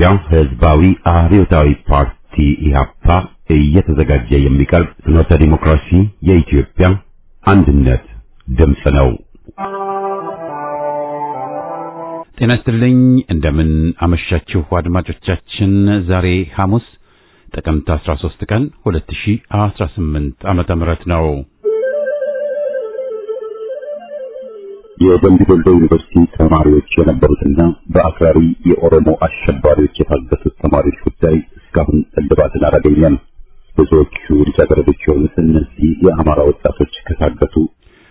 የኢትዮጵያ ሕዝባዊ አብዮታዊ ፓርቲ ኢህአፓ እየተዘጋጀ የሚቀርብ ፍኖተ ዲሞክራሲ የኢትዮጵያ አንድነት ድምፅ ነው። ጤና ይስጥልኝ። እንደምን አመሻችሁ አድማጮቻችን። ዛሬ ሐሙስ ጥቅምት 13 ቀን 2018 ዓመተ ምህረት ነው። የደምቢ ዶሎ ዩኒቨርሲቲ ተማሪዎች የነበሩትና በአክራሪ የኦሮሞ አሸባሪዎች የታገቱት ተማሪዎች ጉዳይ እስካሁን እልባትን አላገኘም። ብዙዎቹ ልጃገረዶች የሆኑት እነዚህ የአማራ ወጣቶች ከታገቱ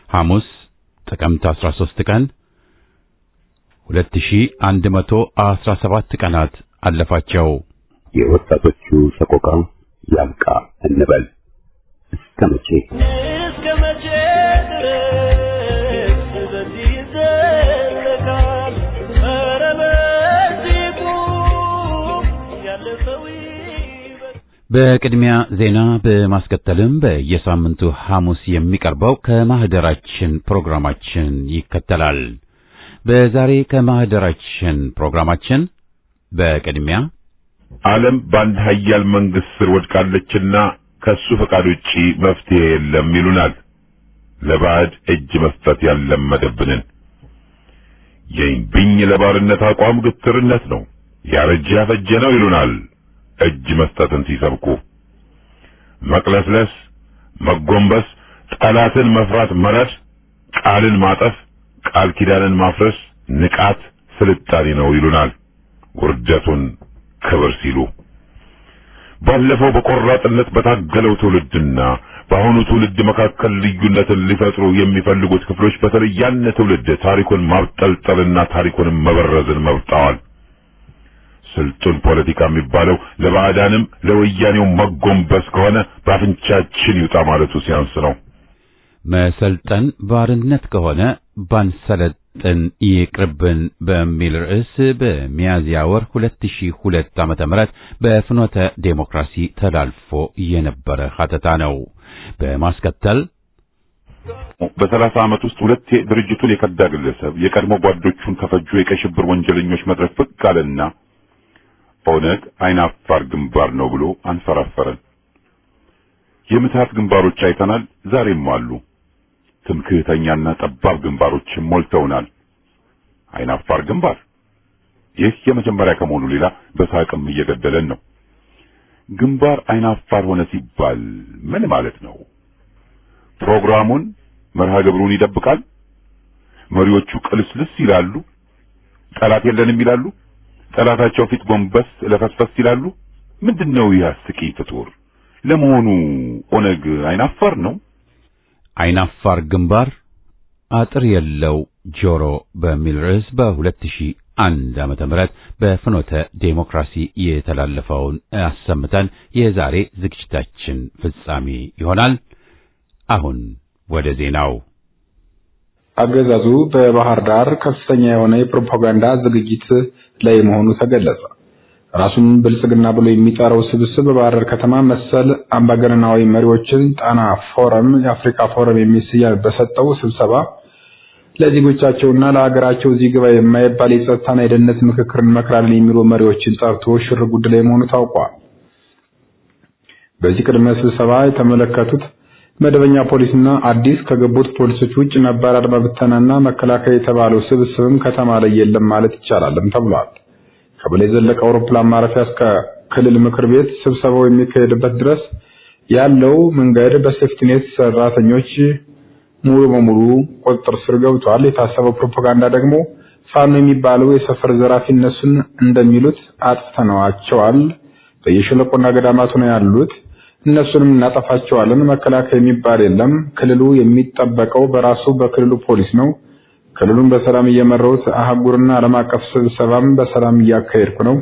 ሐሙስ ጥቅምት 13 ቀን 2117 ቀናት አለፋቸው። የወጣቶቹ ሰቆቃ ያብቃ እንበል። እስከ መቼ በቅድሚያ ዜና በማስከተልም በየሳምንቱ ሐሙስ የሚቀርበው ከማህደራችን ፕሮግራማችን ይከተላል። በዛሬ ከማህደራችን ፕሮግራማችን በቅድሚያ ዓለም በአንድ ኃያል መንግስት ስር ወድቃለችና ከሱ ፈቃድ ውጪ መፍትሄ የለም ይሉናል። ለባዕድ እጅ መስጠት ያለመደብንን የእምቢኝ ለባርነት አቋም ግትርነት ነው፣ ያረጀ ያፈጀ ነው ይሉናል። እጅ መስጠትን ሲሰብኩ መቅለስለስ፣ መጎንበስ፣ ጠላትን መፍራት፣ መረድ፣ ቃልን ማጠፍ፣ ቃል ኪዳንን ማፍረስ ንቃት ስልጣኔ ነው ይሉናል። ውርደቱን ክብር ሲሉ ባለፈው በቆራጥነት በታገለው ትውልድና በአሁኑ ትውልድ መካከል ልዩነትን ሊፈጥሩ የሚፈልጉት ክፍሎች በተለይ ያን ትውልድ ታሪኩን ማብጠልጠልና ታሪኩን መበረዝን መርጠዋል። ስልጡን ፖለቲካ የሚባለው ለባዕዳንም ለወያኔው መጎንበስ ከሆነ በአፍንጫችን ይውጣ ማለቱ ሲያንስ ነው። መሰልጠን ባርነት ከሆነ ባንሰለጥን ይቅርብን በሚል ርዕስ በሚያዝያ ወር 2002 ዓመተ ምህረት በፍኖተ ዴሞክራሲ ተላልፎ የነበረ ሀተታ ነው። በማስከተል በ30 ዓመት ውስጥ ሁለት ድርጅቱን የከዳ ግለሰብ የቀድሞ ጓዶቹን ከፈጁ የቀይ ሽብር ወንጀለኞች መድረክ ፍቅ አለና ኦነግ አይናፋር ግንባር ነው ብሎ አንፈራፈረን። የምትሃት ግንባሮች አይተናል፣ ዛሬም አሉ። ትምክህተኛና ጠባብ ግንባሮችም ሞልተውናል። አይናፋር ግንባር ይህ የመጀመሪያ ከመሆኑ ሌላ በሳቅም እየገደለን ነው። ግንባር አይናፋር ሆነ ሲባል ምን ማለት ነው? ፕሮግራሙን መርሃ ግብሩን ይደብቃል። መሪዎቹ ቅልስልስ ይላሉ። ጠላት የለንም ይላሉ። ጠላታቸው ፊት ጎንበስ ለፈስፈስ ይላሉ። ምንድነው ይህ አስቂኝ ፍጡር? ለመሆኑ ኦነግ አይናፋር ነው? አይናፋር ግንባር አጥር የለው ጆሮ በሚል ርዕስ በ2001 ዓመተ ምህረት በፍኖተ ዴሞክራሲ የተላለፈውን አሰምተን የዛሬ ዝግጅታችን ፍጻሜ ይሆናል። አሁን ወደ ዜናው። አገዛዙ በባህር ዳር ከፍተኛ የሆነ የፕሮፓጋንዳ ዝግጅት ላይ መሆኑ ተገለጸ። ራሱን ብልጽግና ብሎ የሚጠራው ስብስብ በባህር ዳር ከተማ መሰል አምባገነናዊ መሪዎችን ጣና ፎረም፣ የአፍሪካ ፎረም የሚል ስያሜ በሰጠው ስብሰባ ለዜጎቻቸውና ለሀገራቸው እዚህ ግባ የማይባል የጸጥታና የደህንነት ምክክርን እንመክራለን የሚሉ መሪዎችን ጠርቶ ሽር ጉድ ላይ መሆኑ ታውቋል። በዚህ ቅድመ ስብሰባ የተመለከቱት መደበኛ ፖሊስና አዲስ ከገቡት ፖሊሶች ውጭ ነባር አድማ ብተናና መከላከያ የተባለው ስብስብም ከተማ ላይ የለም ማለት ይቻላልም ተብሏል። ከበላይ ዘለቀ አውሮፕላን ማረፊያ እስከ ክልል ምክር ቤት ስብሰባው የሚካሄድበት ድረስ ያለው መንገድ በሴፍቲኔት ሰራተኞች ሙሉ በሙሉ ቁጥጥር ስር ገብቷል። የታሰበው ፕሮፓጋንዳ ደግሞ ፋኖ የሚባለው የሰፈር ዘራፊ እነሱን እንደሚሉት አጥፍተናቸዋል፣ በየሸለቆና ገዳማቱ ነው ያሉት፣ እነሱንም እናጠፋቸዋለን፣ መከላከያ የሚባል የለም፣ ክልሉ የሚጠበቀው በራሱ በክልሉ ፖሊስ ነው፣ ክልሉን በሰላም እየመራሁት አህጉርና ዓለም አቀፍ ስብሰባም በሰላም እያካሄድኩ ነው፣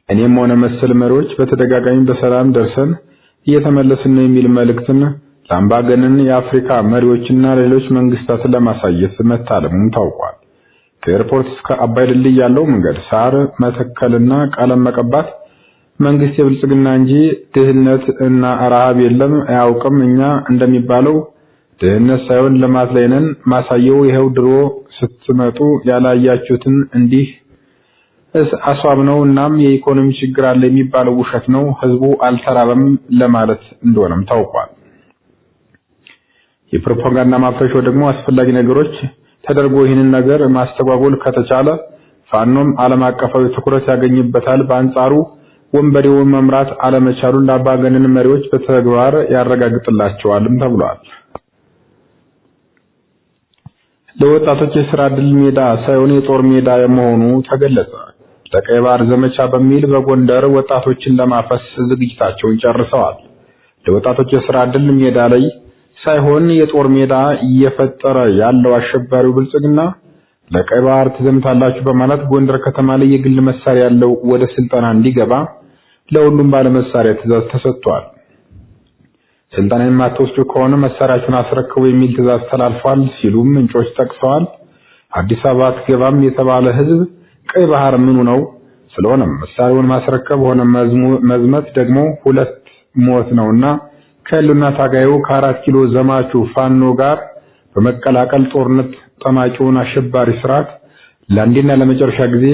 እኔም ሆነ መሰል መሪዎች በተደጋጋሚ በሰላም ደርሰን እየተመለስን ነው የሚል መልእክትን ለአምባገነን የአፍሪካ መሪዎችና ሌሎች መንግስታትን ለማሳየት መታለሙም ታውቋል። ከኤርፖርት እስከ አባይ ድልድይ ያለው መንገድ ሳር መተከልና ቀለም መቀባት መንግስት የብልጽግና እንጂ ድህነት እና ረሃብ የለም አያውቅም። እኛ እንደሚባለው ድህነት ሳይሆን ልማት ላይ ነን። ማሳየው ይሄው ድሮ ስትመጡ ያላያችሁትን እንዲህ አሷብ ነው። እናም የኢኮኖሚ ችግር አለ የሚባለው ውሸት ነው፣ ህዝቡ አልተራበም ለማለት እንደሆነም ታውቋል። የፕሮፓጋንዳ ማፈሻው ደግሞ አስፈላጊ ነገሮች ተደርጎ ይህንን ነገር ማስተጓጎል ከተቻለ ፋኖም ዓለም አቀፋዊ ትኩረት ያገኝበታል። በአንጻሩ ወንበዴውን መምራት አለመቻሉን ለአምባገነን መሪዎች በተግባር ያረጋግጥላቸዋልም ተብሏል። ለወጣቶች የሥራ ዕድል ሜዳ ሳይሆን የጦር ሜዳ መሆኑ ተገለጸ። ለቀይ ባህር ዘመቻ በሚል በጎንደር ወጣቶችን ለማፈስ ዝግጅታቸውን ጨርሰዋል። ለወጣቶች የሥራ ዕድል ሜዳ ላይ ሳይሆን የጦር ሜዳ እየፈጠረ ያለው አሸባሪው ብልጽግና ለቀይ ባህር ትዘምታላችሁ በማለት ጎንደር ከተማ ላይ የግል መሳሪያ ያለው ወደ ስልጠና እንዲገባ ለሁሉም ባለመሳሪያ ትዕዛዝ ተሰጥቷል። ስልጠና የማትወስዱ ከሆነ መሳሪያችሁን አስረክቡ የሚል ትዕዛዝ ተላልፏል ሲሉም ምንጮች ጠቅሰዋል። አዲስ አበባ አትገባም የተባለ ህዝብ ቀይ ባህር ምኑ ነው? ስለሆነም መሳሪያውን ማስረከብ ሆነ መዝመት ደግሞ ሁለት ሞት ነውና ከሉና ታጋዩ ከ4 ኪሎ ዘማቹ ፋኖ ጋር በመቀላቀል ጦርነት ጠማቂውን አሸባሪ ስርዓት ለአንዴና ለመጨረሻ ጊዜ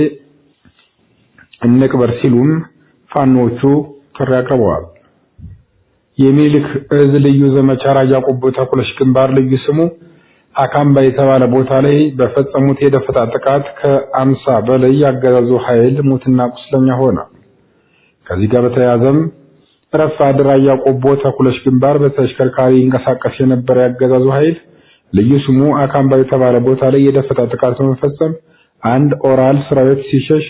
እንቅበር ሲሉም ፋኖቹ ጥሪ አቅርበዋል። የሚኒልክ እዝ ልዩ ዘመቻ ራያ ቆቦ ተኩለሽ ግንባር ልዩ ስሙ አካምባ የተባለ ቦታ ላይ በፈጸሙት የደፈጣ ጥቃት ከ50 በላይ ያገዛዙ ኃይል ሙትና ቁስለኛ ሆነ። ከዚህ ጋር በተያያዘም ረፋድ ራያ ቆቦ ተኩለሽ ግንባር በተሽከርካሪ ይንቀሳቀስ የነበረ ያገዛዙ ኃይል ልዩ ስሙ አካምባ የተባለ ቦታ ላይ የደፈጣ ጥቃት በመፈጸም አንድ ኦራል ሰራዊት ሲሸሽ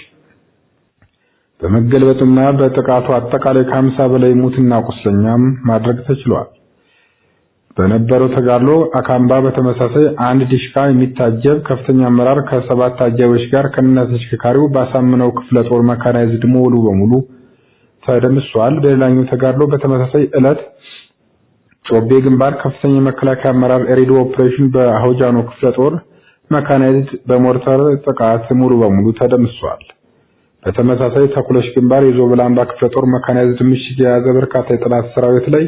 በመገልበጥና በጥቃቱ አጠቃላይ ከ50 በላይ ሙትና ቁስለኛም ማድረግ ተችሏል። በነበረው ተጋድሎ አካምባ በተመሳሳይ አንድ ዲሽካ የሚታጀብ ከፍተኛ አመራር ከ7 ታጃቢዎች ጋር ከነተሽከርካሪው ባሳምነው ክፍለ ጦር መካናይዝድ ሙሉ በሙሉ ተደምሷል። በሌላኛው ተጋድሎ በተመሳሳይ ዕለት ጮቤ ግንባር ከፍተኛ መከላከያ አመራር ሬዲዮ ኦፕሬሽን በአውጃኖ ክፍለ ጦር መካናይዝድ በሞርተር ጥቃት ሙሉ በሙሉ ተደምሷል። በተመሳሳይ ተኩለሽ ግንባር የዞብላምባ ክፍለ ጦር መካናይዝድ ምሽግ የያዘ በርካታ የጠላት ሰራዊት ላይ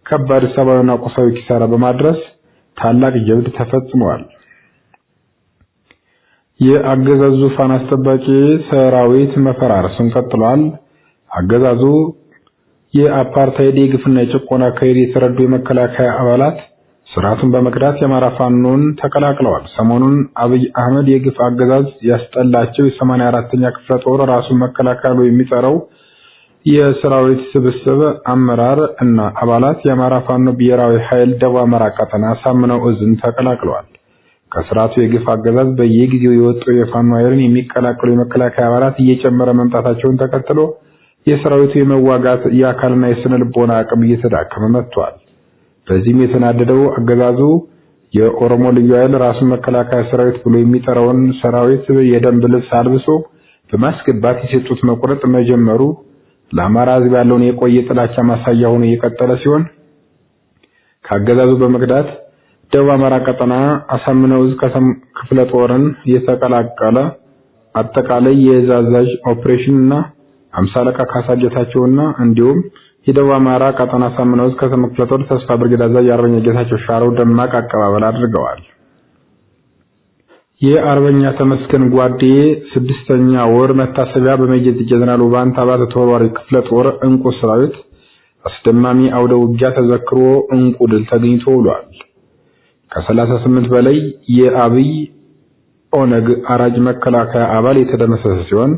ከባድ ሰብአዊና ቁሳዊ ኪሳራ በማድረስ ታላቅ ጀብድ ተፈጽሟል። የአገዛዙ ዙፋን አስጠባቂ ሰራዊት መፈራረሱን ቀጥሏል። አገዛዙ የአፓርታይድ የግፍና የጭቆና አካሄድ የተረዱ የመከላከያ አባላት ስርዓቱን በመክዳት የአማራ ፋኖን ተቀላቅለዋል። ሰሞኑን አብይ አህመድ የግፍ አገዛዝ ያስጠላቸው የ84ኛ ክፍለ ጦር ራሱን መከላከያ ብሎ የሚጠራው የሰራዊት ስብስብ አመራር እና አባላት የአማራ ፋኖ ብሔራዊ ኃይል ደቡብ አማራ ቀጠና ሳምነው እዝን ተቀላቅለዋል። ከስርዓቱ የግፍ አገዛዝ በየጊዜው የወጡ የፋኖ ኃይልን የሚቀላቀሉ የመከላከያ አባላት እየጨመረ መምጣታቸውን ተከትሎ የሰራዊቱ የመዋጋት የአካልና የስነ ልቦና አቅም እየተዳከመ መጥቷል። በዚህም የተናደደው አገዛዙ የኦሮሞ ልዩ ኃይል ራሱን መከላከያ ሰራዊት ብሎ የሚጠራውን ሰራዊት የደንብ ልብስ አልብሶ በማስገባት የሰጡት መቁረጥ መጀመሩ ለአማራ ሕዝብ ያለውን የቆየ ጥላቻ ማሳያ ሆኖ የቀጠለ ሲሆን ከአገዛዙ በመክዳት ደቡብ አማራ ቀጠና አሳምነው እዝ ክፍለ ጦርን የተቀላቀለ አጠቃላይ የዛዛዥ ኦፕሬሽንና 50 አለቃ ካሳጀታቸውና እንዲሁም የደቡብ አማራ ቀጠና አሳምነው እዝ ክፍለ ጦር ተስፋ ብርጌድ አዛዥ አርበኛ ጌታቸው ሻረው ደማቅ አቀባበል አድርገዋል። የአርበኛ ተመስገን ጓዴ 6ኛ ወር መታሰቢያ በሜጀር ጀነራል ውባንታ ባተ ተወርዋሪ ክፍለ ጦር እንቁ ሰራዊት አስደማሚ አውደ ውጊያ ተዘክሮ እንቁ ድል ተገኝቶ ውሏል። ከ38 በላይ የአብይ ኦነግ አራጅ መከላከያ አባል የተደመሰሰ ሲሆን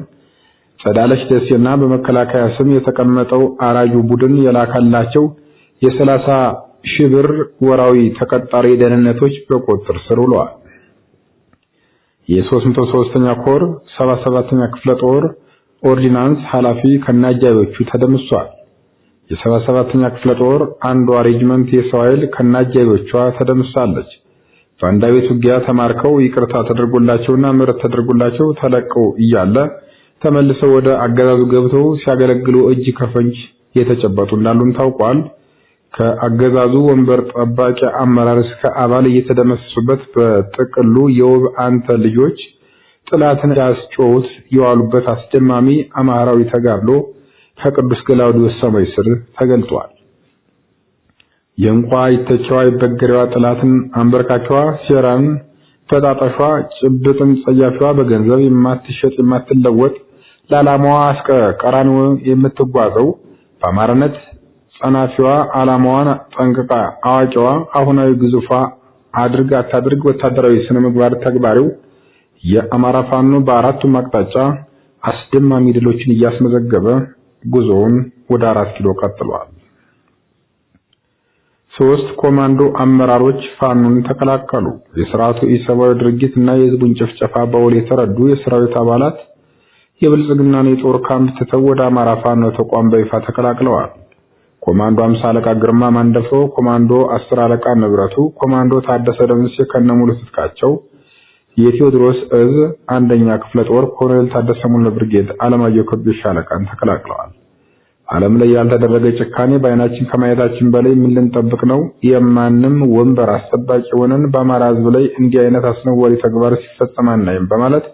ጸዳለች ደሴና በመከላከያ ስም የተቀመጠው አራጁ ቡድን የላካላቸው የ30 ሺህ ብር ወራዊ ተቀጣሪ ደህንነቶች በቁጥጥር ስር ውለዋል። የ303ኛ ኮር 77ኛ ክፍለ ጦር ኦርዲናንስ ኃላፊ ከናጃቢዎቹ ተደምሷል። የ77ኛ ክፍለ ጦር አንዷ ሬጅመንት የሰው ኃይል ከናጃቢዎቿ ተደምሳለች። በአንድ ቤት ውጊያ ተማርከው ይቅርታ ተደርጎላቸውና ምሕረት ተደርጎላቸው ተለቀው እያለ ተመልሰው ወደ አገዛዙ ገብተው ሲያገለግሉ እጅ ከፈንጅ የተጨበጡ እንዳሉም ታውቋል። ከአገዛዙ ወንበር ጠባቂ አመራር እስከ አባል እየተደመሰሱበት በጥቅሉ የውብ አንተ ልጆች ጥላትን ያስጮሁት የዋሉበት አስደማሚ አማራዊ ተጋድሎ ከቅዱስ ገላውዲዮስ ሰማይ ስር ተገልጧል። የእንቋ ይተቻዋ ይበገሬዋ ጥላትን አንበርካቿ ሴራን ፈጣጣሿ ጭብጥን ጸያፊዋ በገንዘብ የማትሸጥ የማትለወጥ ለዓላማዋ እስከ ቀራንዮ የምትጓዘው በአማራነት ጸናፊዋ ዓላማዋን ጠንቅቃ አዋቂዋ አሁናዊ ግዙፋ አድርግ አታድርግ ወታደራዊ ስነ ምግባር ተግባሪው የአማራ ፋኖ በአራቱም አቅጣጫ አስደማሚ ድሎችን እያስመዘገበ ጉዞውን ወደ 4 ኪሎ ቀጥሏል። 3 ኮማንዶ አመራሮች ፋኖን ተቀላቀሉ። የሥርዓቱ ኢሰብአዊ ድርጊትና የህዝቡን ጭፍጨፋ በውል የተረዱ የሰራዊት አባላት የብልጽግናን የጦር ካምፕ ትተው ወደ አማራ ፋኖ ተቋም በይፋ ተቀላቅለዋል። ኮማንዶ 50 አለቃ ግርማ ማንደፎ፣ ኮማንዶ 10 አለቃ ንብረቱ፣ ኮማንዶ ታደሰ ደምሴ ከነሙሉ ትጥቃቸው የቴዎድሮስ እዝ 1ኛ ክፍለ ጦር ኮሎኔል ታደሰ ሙሉ ብርጌድ አለማየሁ ከብሽ ሻለቃን ተቀላቅለዋል። ዓለም ላይ ያልተደረገ ጭካኔ በአይናችን ከማየታችን በላይ ምን ልንጠብቅ ነው? የማንም ወንበር አስጠባቂ ሆነን በአማራ ህዝብ ላይ እንዲህ አይነት አስነዋሪ ተግባር ሲፈጸም አናይም በማለት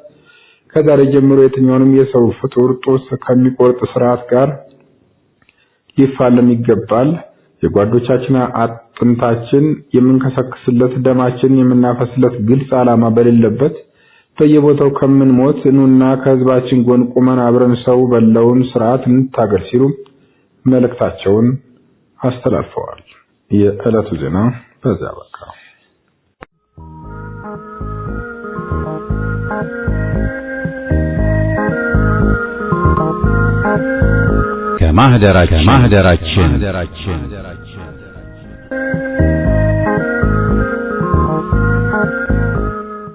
ከዛሬ ጀምሮ የትኛውንም የሰው ፍጡር ጦስ ከሚቆርጥ ስርዓት ጋር ሊፋለም ይገባል። የጓዶቻችን አጥንታችን የምንከሰክስለት ደማችን የምናፈስለት ግልጽ ዓላማ በሌለበት በየቦታው ከመንሞት ኑና ከህዝባችን ጎን ቆመን አብረን ሰው በላውን ስርዓት እንታገል ሲሉ መልእክታቸውን አስተላልፈዋል። የዕለቱ ዜና በዚያ በቃ። ከማህደራችን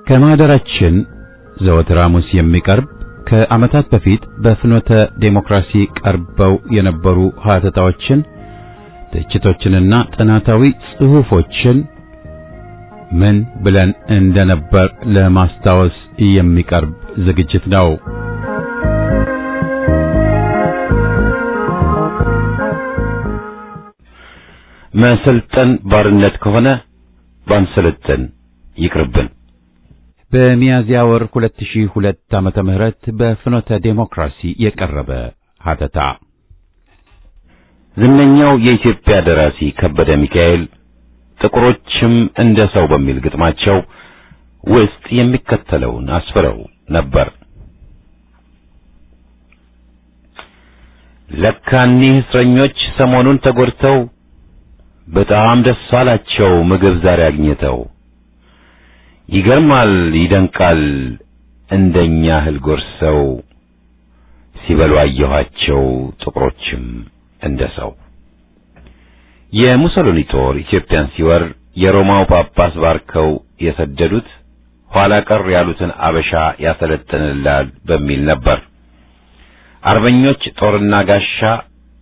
ከማህደራችን ዘወትር ሐሙስ የሚቀርብ ከዓመታት በፊት በፍኖተ ዴሞክራሲ ቀርበው የነበሩ ሀተታዎችን፣ ትችቶችንና ጥናታዊ ጽሑፎችን ምን ብለን እንደነበር ለማስታወስ የሚቀርብ ዝግጅት ነው። መሰልጠን ባርነት ከሆነ ባንሰለጥን ይቅርብን። በሚያዝያ ወር 2002 ዓመተ ምህረት በፍኖተ ዴሞክራሲ የቀረበ ሀተታ። ዝነኛው የኢትዮጵያ ደራሲ ከበደ ሚካኤል ጥቁሮችም እንደ ሰው በሚል ግጥማቸው ውስጥ የሚከተለውን አስፍረው ነበር። ለካኒ እስረኞች ሰሞኑን ተጎድተው በጣም ደስ አላቸው ምግብ ዛሬ አግኝተው። ይገርማል ይደንቃል እንደኛ እህል ጎርሰው ሲበሉ አየኋቸው ጥቁሮችም እንደ ሰው። የሙሶሊኒ ጦር ኢትዮጵያን ሲወር የሮማው ጳጳስ ባርከው የሰደዱት ኋላ ቀር ያሉትን አበሻ ያሰለጥንላል በሚል ነበር። አርበኞች ጦርና ጋሻ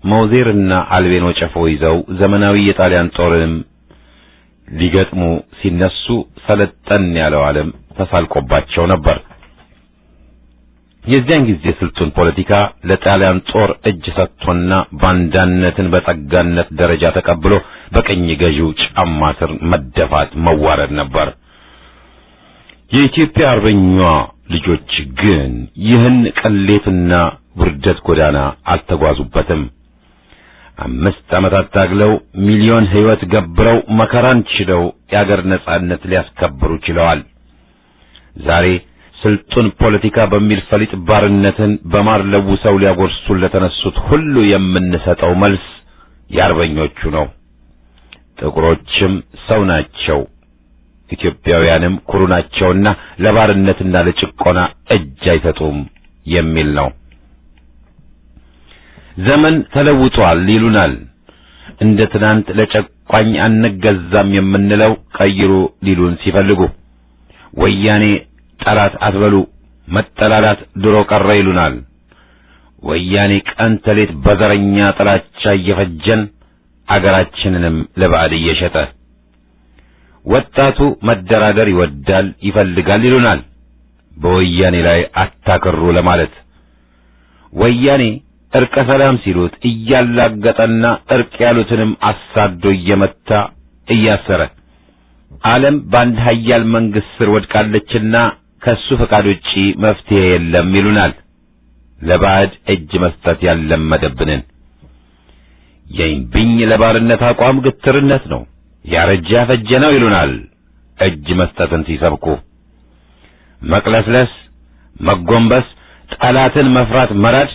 መውዜርና አልቤን ወጨፎ ይዘው ዘመናዊ የጣሊያን ጦርንም ሊገጥሙ ሲነሱ ሰለጠን ያለው ዓለም ተሳልቆባቸው ነበር። የዚያን ጊዜ ስልጡን ፖለቲካ ለጣሊያን ጦር እጅ ሰጥቶና ባንዳነትን በጸጋነት ደረጃ ተቀብሎ በቀኝ ገዢው ጫማ ስር መደፋት መዋረድ ነበር። የኢትዮጵያ አርበኛ ልጆች ግን ይህን ቅሌትና ውርደት ጎዳና አልተጓዙበትም። 5 ዓመታት ታግለው ሚሊዮን ሕይወት ገብረው መከራን ችለው የአገር ነጻነት ሊያስከብሩ ችለዋል። ዛሬ ስልጡን ፖለቲካ በሚል ፈሊጥ ባርነትን በማር ለውሰው ሊያጎርሱን ለተነሱት ሁሉ የምንሰጠው መልስ የአርበኞቹ ነው። ጥቁሮችም ሰው ናቸው፣ ኢትዮጵያውያንም ኩሩ ናቸውና ለባርነትና ለጭቆና እጅ አይሰጡም የሚል ነው። ዘመን ተለውጧል ይሉናል። እንደ ትናንት ለጨቋኝ አንገዛም የምንለው ቀይሩ ሊሉን ሲፈልጉ ወያኔ ጠላት አትበሉ መጠላላት ድሮ ቀረ ይሉናል። ወያኔ ቀን ተሌት በዘረኛ ጥላቻ እየፈጀን አገራችንንም ለባዕድ እየሸጠ ወጣቱ መደራደር ይወዳል ይፈልጋል ይሉናል። በወያኔ ላይ አታከሩ ለማለት ወያኔ እርቀ ሰላም ሲሉት እያላገጠና እርቅ ያሉትንም አሳዶ እየመታ እያሰረ ዓለም በአንድ ኃያል መንግስት ስር ወድቃለችና ከሱ ፈቃድ ውጪ መፍትሄ የለም ይሉናል። ለባዕድ እጅ መስጠት ያለመደብንን የእምቢኝ ለባርነት አቋም ግትርነት ነው፣ ያረጀ ያፈጀ ነው ይሉናል። እጅ መስጠትን ሲሰብኩ መቅለስለስ፣ መጎንበስ፣ ጠላትን መፍራት መረድ፣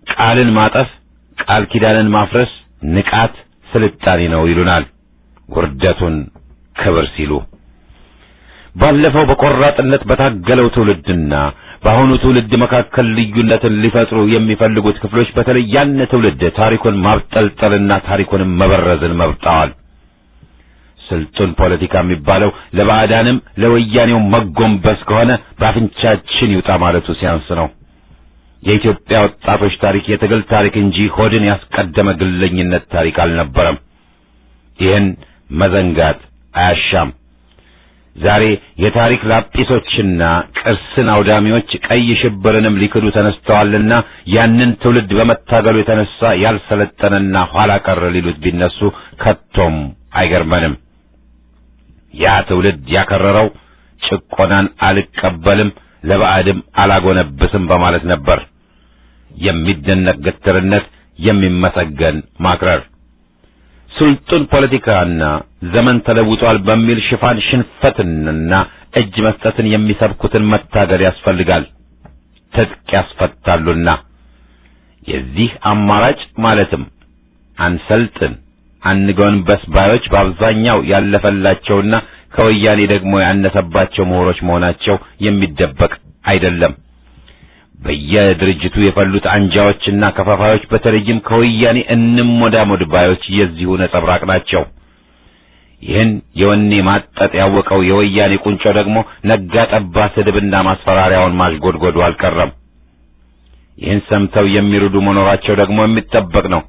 ቃልን ማጠፍ፣ ቃል ኪዳንን ማፍረስ ንቃት ስልጣኔ ነው ይሉናል። ውርደቱን ክብር ሲሉ ባለፈው በቆራጥነት በታገለው ትውልድና በአሁኑ ትውልድ መካከል ልዩነትን ሊፈጥሩ የሚፈልጉት ክፍሎች በተለይ ያን ትውልድ ታሪኩን ማብጠልጠልና ታሪኩንም መበረዝን መርጠዋል። ስልጡን ፖለቲካ የሚባለው ለባዕዳንም ለወያኔው መጎንበስ ከሆነ በአፍንጫችን ይውጣ ማለቱ ሲያንስ ነው። የኢትዮጵያ ወጣቶች ታሪክ የትግል ታሪክ እንጂ ሆድን ያስቀደመ ግለኝነት ታሪክ አልነበረም። ይህን መዘንጋት አያሻም። ዛሬ የታሪክ ላጲሶችና ቅርስን አውዳሚዎች ቀይ ሽብርንም ሊክዱ ተነስተዋልና ያንን ትውልድ በመታገሉ የተነሳ ያልሰለጠነና ኋላ ቀር ሊሉት ቢነሱ ከቶም አይገርመንም። ያ ትውልድ ያከረረው ጭቆናን አልቀበልም ለባዕድም አላጎነብስም በማለት ነበር። የሚደነቅ ግትርነት፣ የሚመሰገን ማክረር። ስልጡን ፖለቲካና ዘመን ተለውጧል በሚል ሽፋን ሽንፈትንና እጅ መስጠትን የሚሰብኩትን መታገል ያስፈልጋል። ትጥቅ ያስፈታሉና የዚህ አማራጭ ማለትም አንሰልጥን አንጎንበስ ባዮች በአብዛኛው ያለፈላቸውና ከወያኔ ደግሞ ያነሰባቸው ምሁሮች መሆናቸው የሚደበቅ አይደለም። በየድርጅቱ የፈሉት አንጃዎችና ከፋፋዮች በተለይም ከወያኔ እንሞዳሞድ ባዮች የዚሁ ነጸብራቅ ናቸው። ይህን የወኔ ማጠጥ ያወቀው የወያኔ ቁንጮ ደግሞ ነጋ ጠባ ስድብና ማስፈራሪያውን ማሽጎድጎዱ አልቀረም። ይህን ሰምተው የሚርዱ መኖራቸው ደግሞ የሚጠበቅ ነው።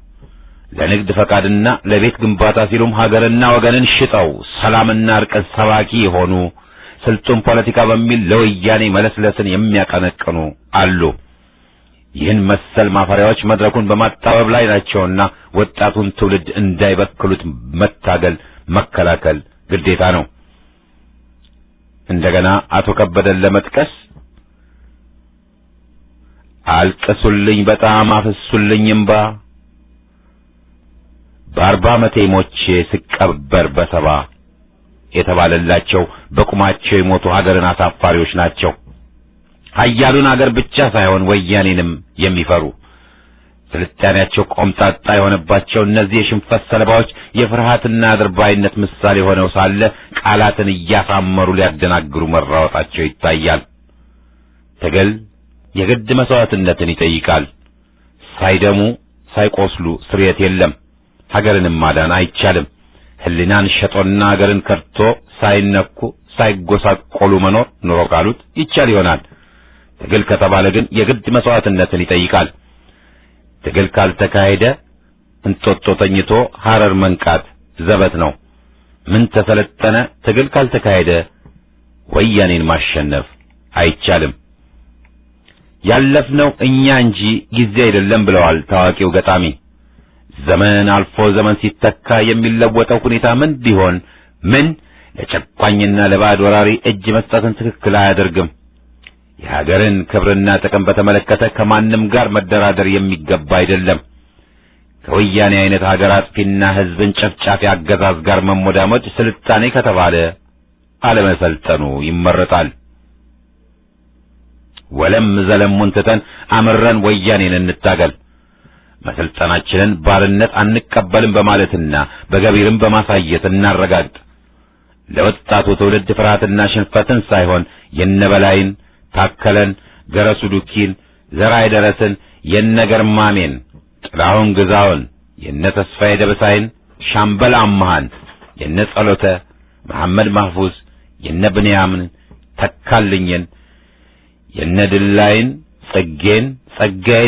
ለንግድ ፈቃድና ለቤት ግንባታ ሲሉም ሀገርና ወገንን ሽጠው ሰላምና እርቅን ሰባኪ የሆኑ ስልጡን ፖለቲካ በሚል ለወያኔ መለስለስን የሚያቀነቅኑ አሉ። ይህን መሰል ማፈሪያዎች መድረኩን በማጣበብ ላይ ናቸውና ወጣቱን ትውልድ እንዳይበክሉት መታገል፣ መከላከል ግዴታ ነው። እንደገና አቶ ከበደን ለመጥቀስ አልቅሱልኝ በጣም አፍሱልኝ እምባ በ40 ዓመቴ ሞቼ ስቀበር በሰባ የተባለላቸው በቁማቸው የሞቱ ሀገርን አሳፋሪዎች ናቸው። ኃያሉን ሀገር ብቻ ሳይሆን ወያኔንም የሚፈሩ ስልጣኔያቸው ቆምጣጣ የሆነባቸው እነዚህ የሽንፈት ሰለባዎች የፍርሃትና አድርባይነት ምሳሌ ሆነው ሳለ ቃላትን እያሳመሩ ሊያደናግሩ መራወጣቸው ይታያል። ትግል የግድ መስዋዕትነትን ይጠይቃል። ሳይደሙ ሳይቆስሉ ስርየት የለም። ሀገርንም ማዳን አይቻልም። ህሊናን ሸጦና ሀገርን ከርቶ ሳይነኩ ሳይጎሳቆሉ መኖር ኑሮ ካሉት ይቻል ይሆናል። ትግል ከተባለ ግን የግድ መስዋዕትነትን ይጠይቃል። ትግል ካልተካሄደ እንጦጦ ተኝቶ ሐረር መንቃት ዘበት ነው። ምን ተሰለጠነ? ትግል ካልተካሄደ ወያኔን ማሸነፍ አይቻልም። ያለፍነው እኛ እንጂ ጊዜ አይደለም ብለዋል ታዋቂው ገጣሚ። ዘመን አልፎ ዘመን ሲተካ የሚለወጠው ሁኔታ ምን ቢሆን ምን ለጨቋኝና ለባዕድ ወራሪ እጅ መስጠትን ትክክል አያደርግም። የሀገርን ክብርና ጥቅም በተመለከተ ከማንም ጋር መደራደር የሚገባ አይደለም። ከወያኔ አይነት ሀገር አጥፊና ህዝብን ጨፍጫፊ አገዛዝ ጋር መሞዳሞድ ስልጣኔ ከተባለ አለመሰልጠኑ ይመረጣል። ወለም ዘለሙን ትተን አምረን ወያኔን እንታገል። መሰልጠናችንን ባርነት አንቀበልም በማለትና በገቢርም በማሳየት እናረጋግጥ። ለወጣቱ ትውልድ ፍርሃትና ሽንፈትን ሳይሆን የነበላይን ታከለን፣ ገረሱ ዱኪን፣ ዘራይ ደረስን፣ የነገርማሜን፣ ጥላሁን ግዛውን፣ የነተስፋዬ ደበሳይን፣ ሻምበል አማሃን፣ የነጸሎተ መሐመድ ማህፉዝ፣ የነብንያምን ተካልኝን፣ የነድላይን ጽጌን፣ ጸጋዬ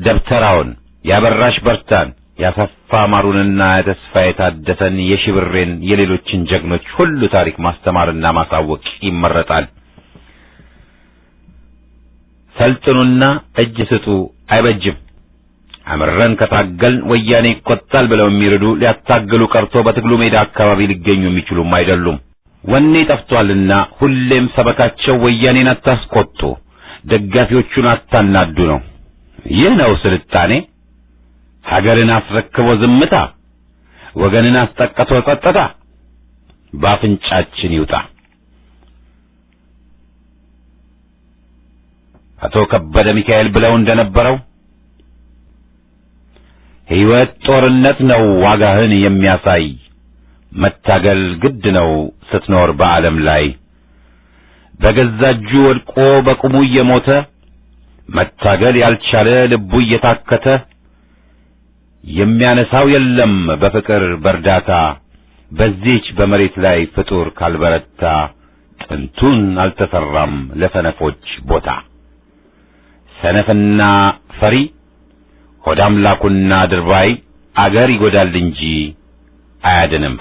ደብተራውን፣ ያበራሽ በርታን፣ ያሰፋ ማሩንና የተስፋዬ ታደሰን፣ የሽብሬን፣ የሌሎችን ጀግኖች ሁሉ ታሪክ ማስተማርና ማሳወቅ ይመረጣል። ሰልጥኑና እጅ ስጡ አይበጅም። አምረን ከታገልን ወያኔ ይቆጣል ብለው የሚርዱ ሊያታገሉ ቀርቶ በትግሉ ሜዳ አካባቢ ሊገኙ የሚችሉም አይደሉም። ወኔ ጠፍቷልና ሁሌም ሰበካቸው ወያኔን አታስቆጡ፣ ደጋፊዎቹን አታናዱ ነው። ይህ ነው ስልጣኔ። ሀገርን አስረክቦ ዝምታ፣ ወገንን አስጠቅቶ ጸጥታ በአፍንጫችን ይውጣ። አቶ ከበደ ሚካኤል ብለው እንደነበረው ሕይወት ጦርነት ነው ዋጋህን የሚያሳይ መታገል ግድ ነው ስትኖር በዓለም ላይ በገዛ እጁ ወድቆ በቁሙ እየሞተ መታገል ያልቻለ ልቡ እየታከተ የሚያነሳው የለም በፍቅር በርዳታ በዚህች በመሬት ላይ ፍጡር ካልበረታ ጥንቱን አልተሰራም ለሰነፎች ቦታ ሰነፍና ፈሪ ሆዳምላኩና ድርባይ አገር ይጎዳል እንጂ አያድንም።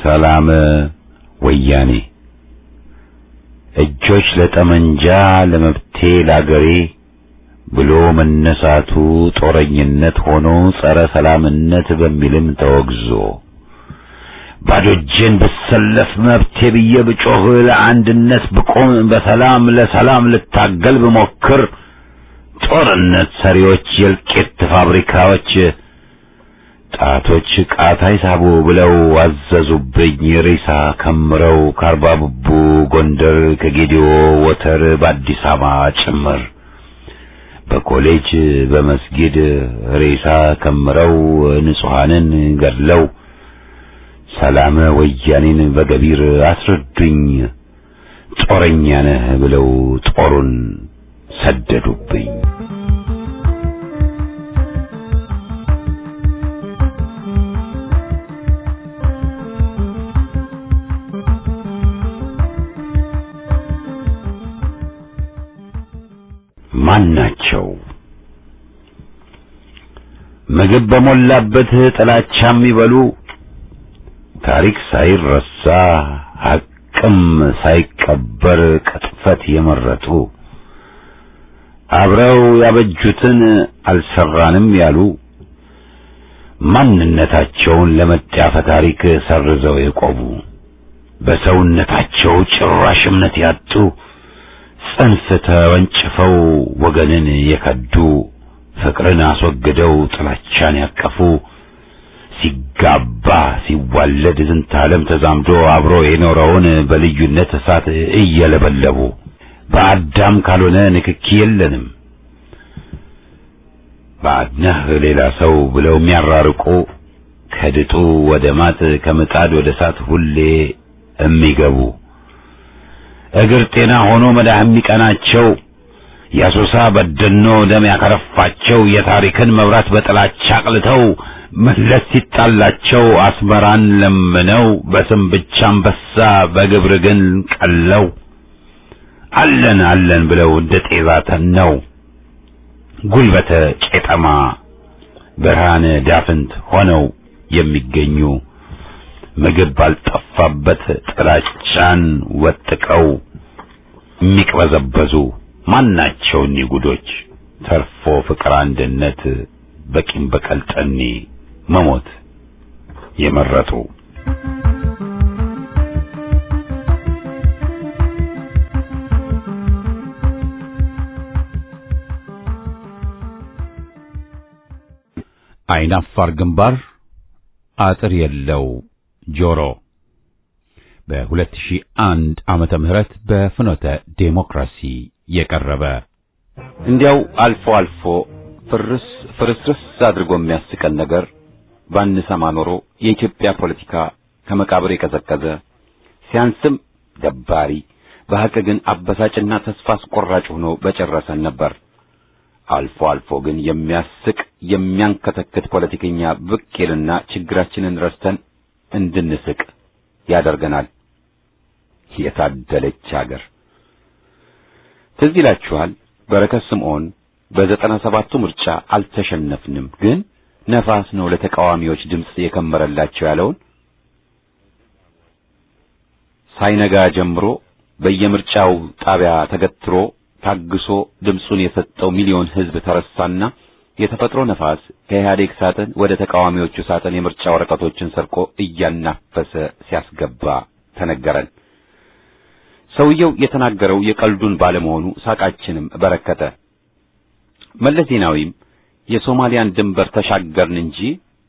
ሰላም ወያኔ እጆች ለጠመንጃ ለመብቴ ላገሬ ብሎ መነሳቱ ጦረኝነት ሆኖ ጸረ ሰላምነት በሚልም ተወግዞ ባዶ እጄን ብሰለፍ መብቴ ብዬ ብጮህ ለአንድነት ብቆም በሰላም ለሰላም ልታገል ብሞክር ጦርነት ሰሪዎች የልቄት ፋብሪካዎች ጣቶች ቃታ ይሳቡ ብለው አዘዙብኝ ሬሳ ከምረው ከአርባ ቡቡ ጎንደር ከጌዲዮ ወተር በአዲስ አበባ ጭምር በኮሌጅ በመስጊድ ሬሳ ከምረው ንጹሐንን ገድለው ሰላም ወያኔን በገቢር አስረዱኝ ጦረኛ ነህ ብለው ጦሩን ሰደዱብኝ። ማናቸው ምግብ በሞላበት ጥላቻ የሚበሉ ታሪክ ሳይረሳ ሐቅም ሳይቀበር ቅጥፈት የመረጡ አብረው ያበጁትን አልሰራንም ያሉ ማንነታቸውን ለመጣፈ ታሪክ ሰርዘው የቆሙ በሰውነታቸው ጭራሽ እምነት ያጡ ጽንፍ ተወንጭፈው ወገንን የከዱ ፍቅርን አስወግደው ጥላቻን ያቀፉ ሲጋባ ሲዋለድ ዝንተ ዓለም ተዛምዶ አብሮ የኖረውን በልዩነት እሳት እየለበለቡ በአዳም ካልሆነ ንክኪ የለንም ባድነህ ሌላ ሰው ብለው የሚያራርቁ ከድጡ ወደ ማጥ ከምጣድ ወደ እሳት ሁሌ የሚገቡ እግር ጤና ሆኖ መዳህ የሚቀናቸው ያሶሳ በደኖ ደም ያከረፋቸው የታሪክን መብራት በጥላቻ አቅልተው መለስ ሲጣላቸው አስመራን ለምነው በስም ብቻ አንበሳ በግብር ግን ቀለው አለን አለን ብለው እንደ ጤዛ ተነው ጉልበተ ቄጠማ ብርሃን ዳፍንት ሆነው የሚገኙ ምግብ ባልጠፋበት ጥላቻን ወጥቀው የሚቅበዘበዙ ማናቸው እኒ ጉዶች ተርፎ ፍቅር አንድነት በቂም በቀል ጠኔ መሞት የመረጡ አይናፋር ግንባር አጥር የለው ጆሮ በ2001 ዓመተ ምህረት በፍኖተ ዴሞክራሲ የቀረበ እንዲያው አልፎ አልፎ ፍርስርስ አድርጎ የሚያስቀን ነገር ባንሰማ ኖሮ የኢትዮጵያ ፖለቲካ ከመቃብር የቀዘቀዘ ሲያንስም ደባሪ በሐቅ ግን አበሳጭና ተስፋ አስቆራጭ ሆኖ በጨረሰን ነበር። አልፎ አልፎ ግን የሚያስቅ የሚያንከተክት ፖለቲከኛ ብቅ ይልና ችግራችንን ረስተን እንድንስቅ ያደርገናል። የታደለች ሀገር። ትዝ ይላችኋል በረከት ስምዖን በ97ቱ ምርጫ አልተሸነፍንም ግን ነፋስ ነው ለተቃዋሚዎች ድምጽ የከመረላቸው ያለውን ሳይነጋ ጀምሮ በየምርጫው ጣቢያ ተገትሮ ታግሶ ድምጹን የሰጠው ሚሊዮን ህዝብ ተረሳና የተፈጥሮ ነፋስ ከኢህአዴግ ሳጥን ወደ ተቃዋሚዎቹ ሳጥን የምርጫ ወረቀቶችን ሰርቆ እያናፈሰ ሲያስገባ ተነገረን። ሰውየው የተናገረው የቀልዱን ባለመሆኑ ሳቃችንም በረከተ። መለስ ዜናዊም የሶማሊያን ድንበር ተሻገርን እንጂ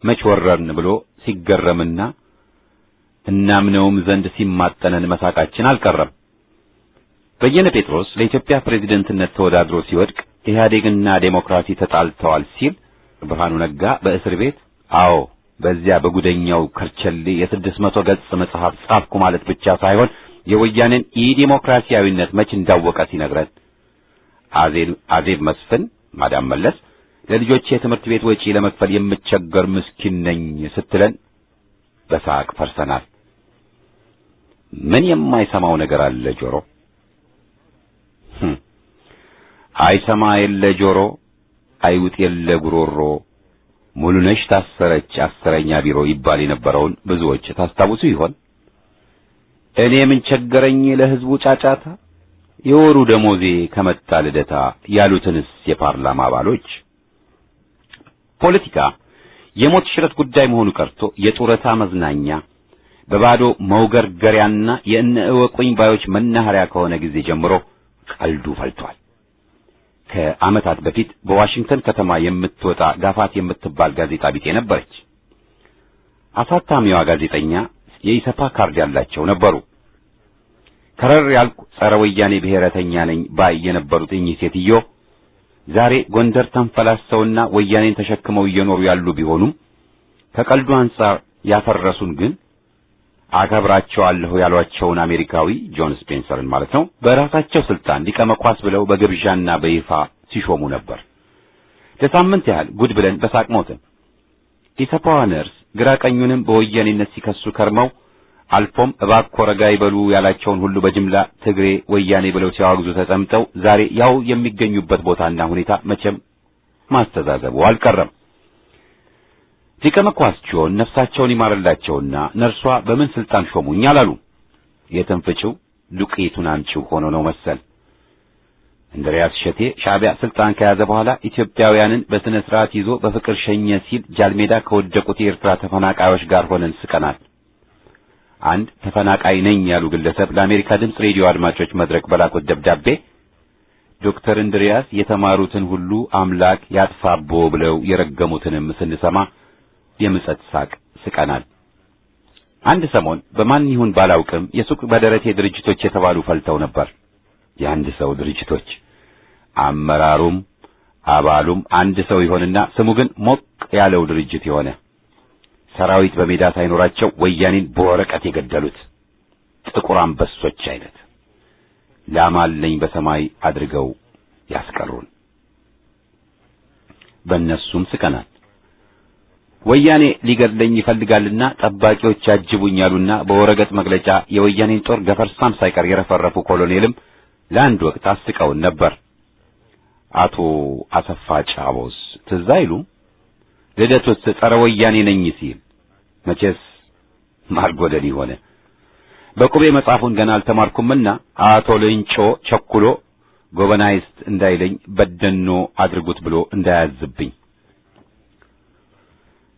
መች ወረርን ብሎ ሲገረምና እናምነውም ዘንድ ሲማጠነን መሳቃችን አልቀረም። በየነ ጴጥሮስ ለኢትዮጵያ ፕሬዝደንትነት ተወዳድሮ ሲወድቅ ኢህአዴግና ዴሞክራሲ ተጣልተዋል ሲል ብርሃኑ ነጋ በእስር ቤት አዎ በዚያ በጉደኛው ከርቸሌ የ600 ገጽ መጽሐፍ ጻፍኩ ማለት ብቻ ሳይሆን የወያኔን ኢዲሞክራሲያዊነት መች እንዳወቀ ሲነግረን አዜብ መስፍን ማዳም መለስ ለልጆቼ የትምህርት ቤት ወጪ ለመክፈል የምቸገር ምስኪን ነኝ ስትለን በሳቅ ፈርሰናል። ምን የማይሰማው ነገር አለ ጆሮ? አይሰማ የለ ጆሮ፣ አይውጥ የለ ጉሮሮ፣ ሙሉነሽ ታሰረች አስረኛ ቢሮ ይባል የነበረውን ብዙዎች ታስታውሱ ይሆን? እኔ ምን ቸገረኝ ለህዝቡ ጫጫታ፣ የወሩ ደሞዜ ከመጣ ልደታ ያሉትንስ የፓርላማ አባሎች። ፖለቲካ የሞት ሽረት ጉዳይ መሆኑ ቀርቶ የጡረታ መዝናኛ በባዶ መውገርገሪያና የእነ እወቁኝ ባዮች መናኸሪያ ከሆነ ጊዜ ጀምሮ ቀልዱ ፈልቷል። ከዓመታት በፊት በዋሽንግተን ከተማ የምትወጣ ጋፋት የምትባል ጋዜጣ ቢጤ ነበረች። አሳታሚዋ ጋዜጠኛ የኢሰፓ ካርድ ያላቸው ነበሩ። ከረር ያልኩ ጸረ ወያኔ ብሔረተኛ ነኝ ባይ የነበሩት እኚህ ሴትዮ ዛሬ ጎንደር ተንፈላሰውና ወያኔን ተሸክመው እየኖሩ ያሉ ቢሆኑም ከቀልዱ አንጻር ያፈረሱን ግን አከብራቸዋለሁ ያሏቸውን አሜሪካዊ ጆን ስፔንሰርን ማለት ነው በራሳቸው ስልጣን ሊቀመኳስ ብለው በግብዣና በይፋ ሲሾሙ ነበር። ለሳምንት ያህል ጉድ ብለን በሳቅ ሞትን። ኢሰፓዋነርስ ግራ ቀኙንም በወያኔነት ሲከሱ ከርመው አልፎም እባክዎ ረጋ ይበሉ ያላቸውን ሁሉ በጅምላ ትግሬ ወያኔ ብለው ሲያወግዙ ተጠምጠው ዛሬ ያው የሚገኙበት ቦታና ሁኔታ መቼም ማስተዛዘቡ አልቀረም። ሊቀመኳስቸውን ነፍሳቸውን ይማርላቸውና ነርሷ በምን ስልጣን ሾሙኝ አላሉ። የተንፈጭው ዱቄቱን አምጪው ሆኖ ነው መሰል። እንድሪያስ ሸቴ ሻዕቢያ ስልጣን ከያዘ በኋላ ኢትዮጵያውያንን በስነ ስርዓት ይዞ በፍቅር ሸኘ ሲል ጃልሜዳ ከወደቁት የኤርትራ ተፈናቃዮች ጋር ሆነን ስቀናል። አንድ ተፈናቃይ ነኝ ያሉ ግለሰብ ለአሜሪካ ድምፅ ሬዲዮ አድማጮች መድረክ በላኩት ደብዳቤ ዶክተር እንድሪያስ የተማሩትን ሁሉ አምላክ ያጥፋቦ ብለው የረገሙትንም ስንሰማ የምጸት ሳቅ ስቀናል። አንድ ሰሞን በማን ይሁን ባላውቅም የሱቅ በደረቴ ድርጅቶች የተባሉ ፈልተው ነበር። የአንድ ሰው ድርጅቶች አመራሩም አባሉም አንድ ሰው ይሆንና ስሙ ግን ሞቅ ያለው ድርጅት የሆነ ሰራዊት በሜዳ ሳይኖራቸው ወያኔን በወረቀት የገደሉት ጥቁር አንበሶች አይነት ላማለኝ በሰማይ አድርገው ያስቀሩን። በእነሱም ስቀናል። ወያኔ ሊገድለኝ ይፈልጋልና ጠባቂዎች ያጅቡኛሉና በወረቀት መግለጫ የወያኔን ጦር ገፈርሳም ሳይቀር የረፈረፉ ኮሎኔልም ለአንድ ወቅት አስቀውን ነበር። አቶ አሰፋ ጫቦስ ትዝ አይሉም? ልደቱስ ጸረ ወያኔ ነኝ ሲል መቼስ ማርጎደል ሆነ። በቁቤ መጽሐፉን ገና አልተማርኩምና አቶ ለንጮ ቸኩሎ ጎበናይስት እንዳይለኝ በደኖ አድርጉት ብሎ እንዳያዝብኝ።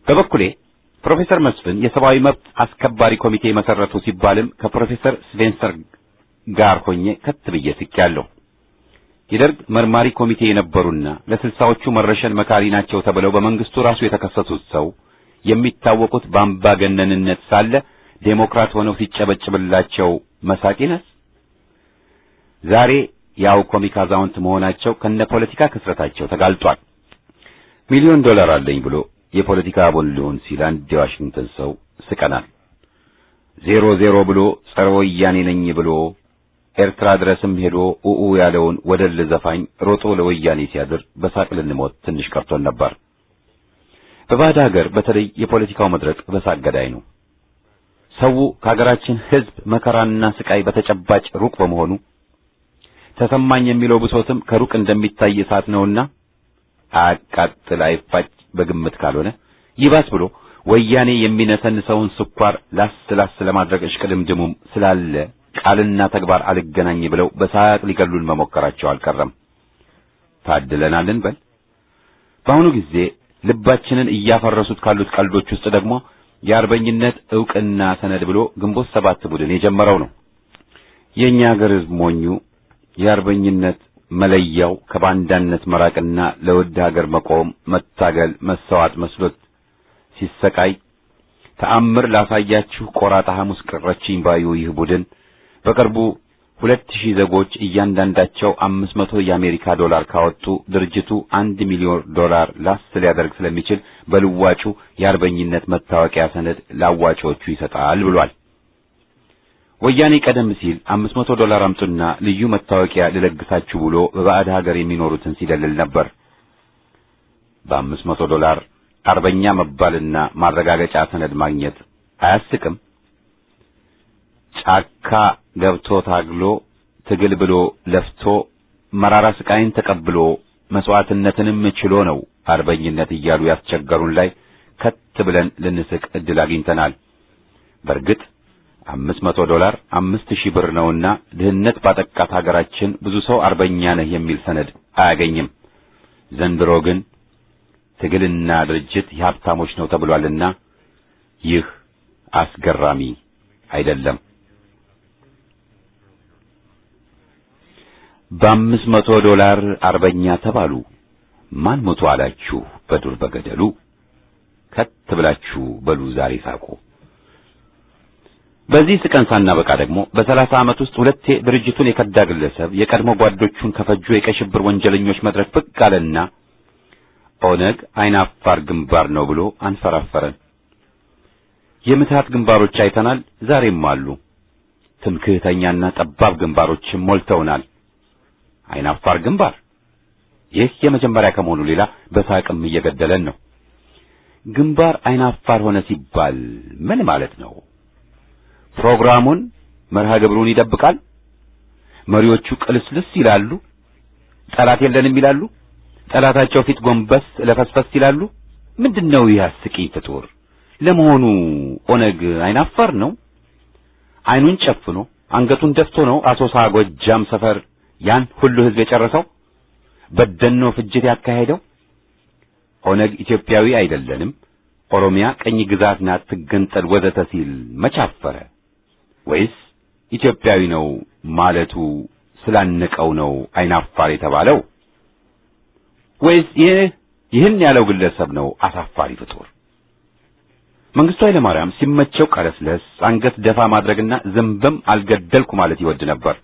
በበኩሌ ፕሮፌሰር መስፍን የሰብአዊ መብት አስከባሪ ኮሚቴ መሰረቱ ሲባልም ከፕሮፌሰር ስፔንሰር ጋር ሆኜ ከትብዬ ስቄያለሁ። የደርግ መርማሪ ኮሚቴ የነበሩና ለስልሳዎቹ መረሸን መካሪ ናቸው ተብለው በመንግስቱ ራሱ የተከሰሱት ሰው የሚታወቁት በአምባገነንነት ሳለ ዴሞክራት ሆነው ሲጨበጭብላቸው መሳቂነስ ዛሬ ያው ኮሚክ አዛውንት መሆናቸው ከነ ፖለቲካ ክስረታቸው ተጋልጧል። $1,000,000 አለኝ ብሎ የፖለቲካ ቦንዶን ሲል አንድ የዋሽንግተን ሰው ስቀናል። 00 ብሎ ጸረ ወያኔ ነኝ ብሎ ኤርትራ ድረስም ሄዶ ኡኡ ያለውን ወደል ዘፋኝ ሮጦ ለወያኔ ሲያድር በሳቅ ልንሞት ትንሽ ቀርቶን ነበር። በባዕድ ሀገር በተለይ የፖለቲካው መድረክ በሳቅ ገዳይ ነው። ሰው ከሀገራችን ሕዝብ መከራና ስቃይ በተጨባጭ ሩቅ በመሆኑ ተሰማኝ የሚለው ብሶትም ከሩቅ እንደሚታይ እሳት ነውና አቃጥል አይፋጭ በግምት ካልሆነ ይባስ ብሎ ወያኔ የሚነሰንሰውን ስኳር ላስ ለማድረግ እሽቅድምድሙም ስላለ ቃልና ተግባር አልገናኝ ብለው በሳቅ ሊገሉን መሞከራቸው አልቀረም። ታድለናል እንበል። በአሁኑ ጊዜ ልባችንን እያፈረሱት ካሉት ቀልዶች ውስጥ ደግሞ የአርበኝነት ዕውቅና ሰነድ ብሎ ግንቦት 7 ቡድን የጀመረው ነው። የኛ ሀገር ሕዝብ ሞኙ የአርበኝነት መለያው ከባንዳነት መራቅና ለውድ ሀገር መቆም መታገል መሰዋት መስሎት ሲሰቃይ ተአምር ላሳያችሁ ቆራጣ ሐሙስ ቀረችኝ ባዩ ይህ ቡድን በቅርቡ 2000 ዜጎች እያንዳንዳቸው 500 የአሜሪካ ዶላር ካወጡ ድርጅቱ $1 ሚሊዮን ላስ ሊያደርግ ስለሚችል በልዋጩ የአርበኝነት መታወቂያ ሰነድ ላዋጮቹ ይሰጣል ብሏል። ወያኔ ቀደም ሲል $500 አምጡና ልዩ መታወቂያ ልለግሳችሁ ብሎ በባዕድ ሀገር የሚኖሩትን ሲደልል ነበር። በ$500 አርበኛ መባልና ማረጋገጫ ሰነድ ማግኘት አያስቅም? ጫካ ገብቶ ታግሎ ትግል ብሎ ለፍቶ መራራ ስቃይን ተቀብሎ መስዋዕትነትንም ችሎ ነው አርበኝነት እያሉ ያስቸገሩን ላይ ከት ብለን ልንስቅ እድል አግኝተናል። በእርግጥ $500 5000 ብር ነውና ድህነት ባጠቃት ሀገራችን ብዙ ሰው አርበኛ ነህ የሚል ሰነድ አያገኝም። ዘንድሮ ግን ትግልና ድርጅት የሀብታሞች ነው ተብሏልና ይህ አስገራሚ አይደለም። $500 አርበኛ ተባሉ። ማን ሞቶ አላችሁ በዱር በገደሉ? ከት ብላችሁ በሉ ዛሬ ሳቁ። በዚህ ስቀን ሳናበቃ ደግሞ በ30 ዓመት ውስጥ ሁለቴ ድርጅቱን የከዳ ግለሰብ የቀድሞ ጓዶቹን ከፈጁ የቀይ ሽብር ወንጀለኞች መድረክ ብቅ አለና ኦነግ አይናፋር ግንባር ነው ብሎ አንፈራፈረን። የምትሃት ግንባሮች አይተናል፣ ዛሬም አሉ። ትምክህተኛና ጠባብ ግንባሮችም ሞልተውናል። አይናፋር ግንባር ይህ የመጀመሪያ ከመሆኑ ሌላ በሳቅም እየገደለን ነው። ግንባር አይናፋር ሆነ ሲባል ምን ማለት ነው? ፕሮግራሙን መርሃ ግብሩን ይደብቃል። መሪዎቹ ቅልስልስ ይላሉ። ጠላት የለንም ይላሉ። ጠላታቸው ፊት ጎንበስ ለፈስፈስ ይላሉ። ምንድነው ይህ አስቂኝ ፍጡር? ለመሆኑ ኦነግ አይናፋር ነው? አይኑን ጨፍኖ አንገቱን ደፍቶ ነው አሶሳ ጎጃም ሰፈር ያን ሁሉ ህዝብ የጨረሰው? በደኖ ፍጅት ያካሄደው? ኦነግ ኢትዮጵያዊ አይደለንም፣ ኦሮሚያ ቀኝ ግዛት ናት ትገንጠል ወዘተ ሲል መቻፈረ? ወይስ ኢትዮጵያዊ ነው ማለቱ ስላነቀው ነው አይናፋር የተባለው? ወይስ ይህን ያለው ግለሰብ ነው አሳፋሪ ፍጡር? መንግስቱ ኃይለ ማርያም ሲመቸው ቀለስለስ አንገት ደፋ ማድረግና ዝምብም አልገደልኩ ማለት ይወድ ነበር።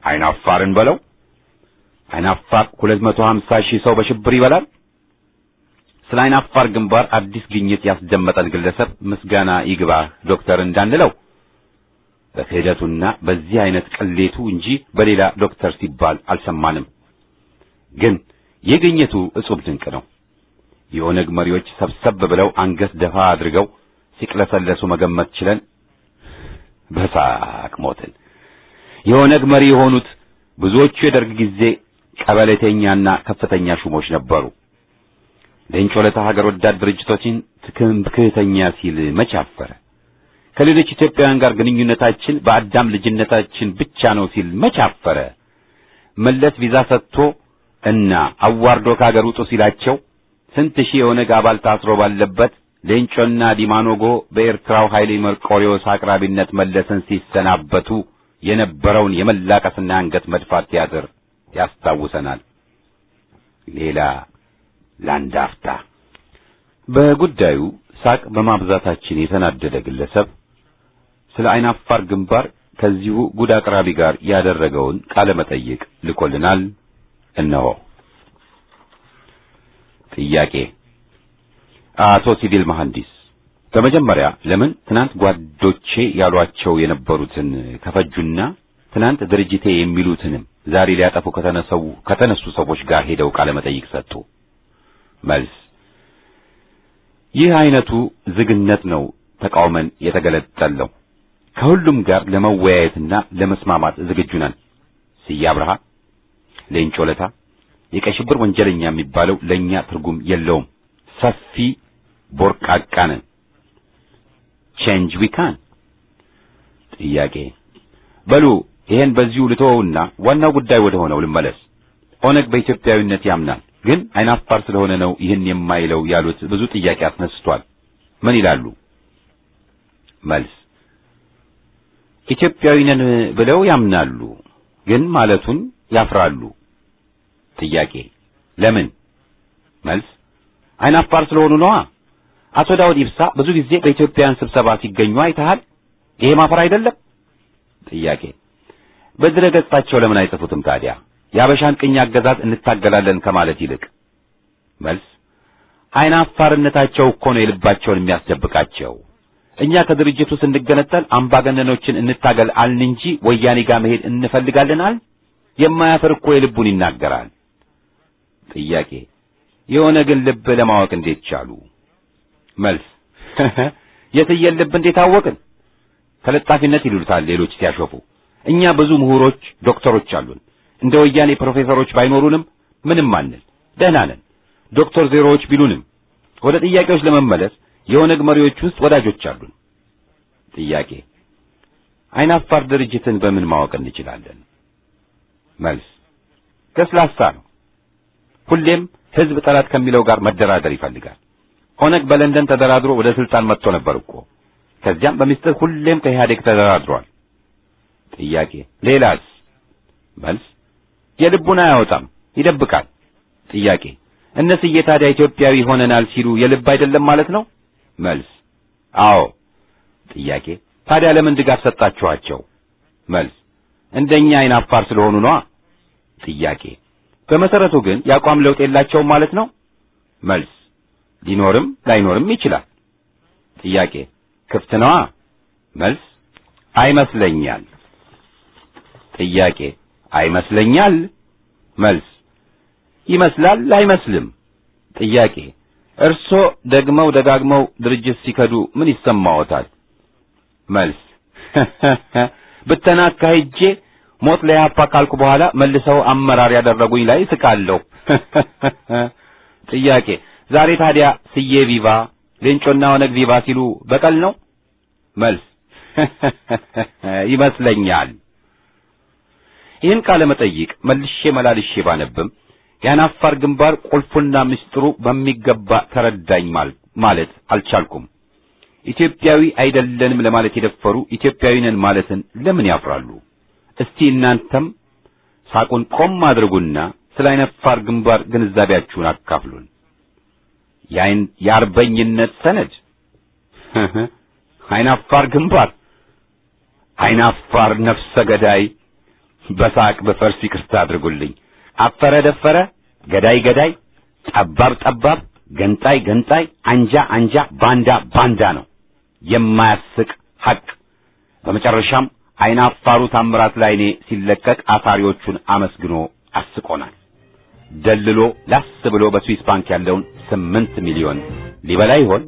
አይናፋርን በለው። አይናፋር 250,000 ሰው በሽብር ይበላል። ስለ አይናፋር ግንባር አዲስ ግኝት ያስደመጠን ግለሰብ ምስጋና ይግባህ ዶክተር እንዳንለው በክህደቱና በዚህ አይነት ቅሌቱ እንጂ በሌላ ዶክተር ሲባል አልሰማንም። ግን የግኝቱ እጹብ ድንቅ ነው። የኦነግ መሪዎች ሰብሰብ ብለው አንገት ደፋ አድርገው ሲቅለሰለሱ መገመት ችለን በሳቅ ሞትን። የኦነግ መሪ የሆኑት ብዙዎቹ የደርግ ጊዜ ቀበሌተኛና ከፍተኛ ሹሞች ነበሩ። ሌንጮ ለታ ሀገር ወዳድ ድርጅቶችን ትምክህተኛ ሲል መቻፈረ። ከሌሎች ኢትዮጵያውያን ጋር ግንኙነታችን በአዳም ልጅነታችን ብቻ ነው ሲል መቻፈረ። መለስ ቪዛ ሰጥቶ እና አዋርዶ ከሀገር ውጡ ሲላቸው ስንት ሺህ የኦነግ አባል ታስሮ ባለበት ሌንጮና ዲማኖጎ በኤርትራው ኃይሌ መርቆሪዎስ አቅራቢነት መለስን ሲሰናበቱ የነበረውን የመላቀስና አንገት መድፋት ቲያትር ያስታውሰናል። ሌላ ለአንድ አፍታ በጉዳዩ ሳቅ በማብዛታችን የተናደደ ግለሰብ ስለ አይናፋር ግንባር ከዚሁ ጉድ አቅራቢ ጋር ያደረገውን ቃለ መጠይቅ ልኮልናል። እነሆ። ጥያቄ። አቶ ሲቪል መሐንዲስ፣ በመጀመሪያ ለምን ትናንት ጓዶቼ ያሏቸው የነበሩትን ከፈጁና ትናንት ድርጅቴ የሚሉትንም ዛሬ ሊያጠፉ ከተነሱ ሰዎች ጋር ሄደው ቃለ መጠይቅ ሰጡ? መልስ። ይህ አይነቱ ዝግነት ነው ተቃውመን የተገለጠለው። ከሁሉም ጋር ለመወያየትና ለመስማማት ዝግጁ ነን። ስዬ አብርሃ፣ ሌንጮ ለታ፣ የቀይ ሽብር ወንጀለኛ የሚባለው ለኛ ትርጉም የለውም። ሰፊ ቦርቃቃ ነን። ቼንጅ ዊ ካን። ጥያቄ። በሉ ይሄን በዚሁ ልተወውና ዋናው ጉዳይ ወደ ሆነው ልመለስ። ኦነግ በኢትዮጵያዊነት ያምናል፣ ግን አይናፋር ስለሆነ ነው ይህን የማይለው ያሉት ብዙ ጥያቄ አስነስቷል። ምን ይላሉ? መልስ። ኢትዮጵያዊ ነን ብለው ያምናሉ፣ ግን ማለቱን ያፍራሉ። ጥያቄ ለምን? መልስ አይናፋር ስለሆኑ ነዋ። አቶ ዳውድ ኢብሳ ብዙ ጊዜ በኢትዮጵያውያን ስብሰባ ሲገኙ አይተሃል። ይሄ ማፈር አይደለም? ጥያቄ በድረ ገጻቸው ለምን አይጽፉትም ታዲያ? የአበሻን ቅኝ አገዛዝ እንታገላለን ከማለት ይልቅ። መልስ አይናፋርነታቸው እኮ ነው የልባቸውን የሚያስደብቃቸው። እኛ ከድርጅቱ ስንገነጠል አምባገነኖችን እንታገል አልን እንጂ ወያኔ ጋር መሄድ እንፈልጋለናል። የማያፈር እኮ የልቡን ይናገራል። ጥያቄ የሆነ ግን ልብ ለማወቅ እንዴት ቻሉ? መልስ የትየል ልብ እንዴት አወቅን? ተለጣፊነት ይሉታል ሌሎች ሲያሾፉ። እኛ ብዙ ምሁሮች ዶክተሮች አሉን። እንደ ወያኔ ፕሮፌሰሮች ባይኖሩንም ምንም አንል፣ ደህና ነን። ዶክተር ዜሮዎች ቢሉንም ወደ ጥያቄዎች ለመመለስ የኦነግ መሪዎች ውስጥ ወዳጆች አሉን። ጥያቄ አይናፋር ድርጅትን በምን ማወቅ እንችላለን? መልስ ለስላሳ ነው። ሁሌም ህዝብ ጠላት ከሚለው ጋር መደራደር ይፈልጋል። ኦነግ በለንደን ተደራድሮ ወደ ስልጣን መጥቶ ነበር እኮ። ከዚያም በሚስጥር ሁሌም ከኢህአዴግ ተደራድሯል። ጥያቄ ሌላስ? መልስ የልቡን አያወጣም፣ ይደብቃል። ጥያቄ እነስዬ ታዲያ ኢትዮጵያዊ ሆነናል ሲሉ የልብ አይደለም ማለት ነው? መልስ አዎ። ጥያቄ ታዲያ ለምን ድጋፍ ሰጣችኋቸው? መልስ እንደኛ አይናፋር ስለሆኑ ነዋ። ጥያቄ በመሰረቱ ግን የአቋም ለውጥ የላቸውም ማለት ነው? መልስ ሊኖርም ላይኖርም ይችላል። ጥያቄ ክፍት ነዋ። መልስ አይመስለኛል። ጥያቄ አይመስለኛል። መልስ ይመስላል አይመስልም። ጥያቄ እርሶ ደግመው ደጋግመው ድርጅት ሲከዱ ምን ይሰማዎታል? መልስ ብተና አካሄጄ ሞት ለያፓ ካልኩ በኋላ መልሰው አመራር ያደረጉኝ ላይ ስቃለሁ። ጥያቄ ዛሬ ታዲያ ስዬ ቪቫ ሌንጮና ኦነግ ቪቫ ሲሉ በቀል ነው? መልስ ይመስለኛል። ይህን ቃለ መጠይቅ መልሼ መላልሼ ባነብም የአይናፋር ግንባር ቁልፉና ምስጢሩ በሚገባ ተረዳኝ ማለት አልቻልኩም። ኢትዮጵያዊ አይደለንም ለማለት የደፈሩ ኢትዮጵያዊ ነን ማለትን ለምን ያፍራሉ? እስቲ እናንተም ሳቁን ቆም አድርጉና ስለ አይናፋር ግንባር ግንዛቤያችሁን አካፍሉን። የአርበኝነት ሰነድ አይናፋር ግንባር፣ አይናፋር ነፍሰ ገዳይ፣ በሳቅ በፈርስ ይቅርታ አድርጉልኝ፣ አፈረ ደፈረ፣ ገዳይ ገዳይ፣ ጠባብ ጠባብ፣ ገንጣይ ገንጣይ፣ አንጃ አንጃ፣ ባንዳ ባንዳ ነው የማያስቅ ሐቅ። በመጨረሻም አይናፋሩ ታምራት ላይኔ ሲለቀቅ አሳሪዎቹን አመስግኖ አስቆናል። ደልሎ ላስ ብሎ በስዊስ ባንክ ያለውን 8 ሚሊዮን ሊበላ ይሆን?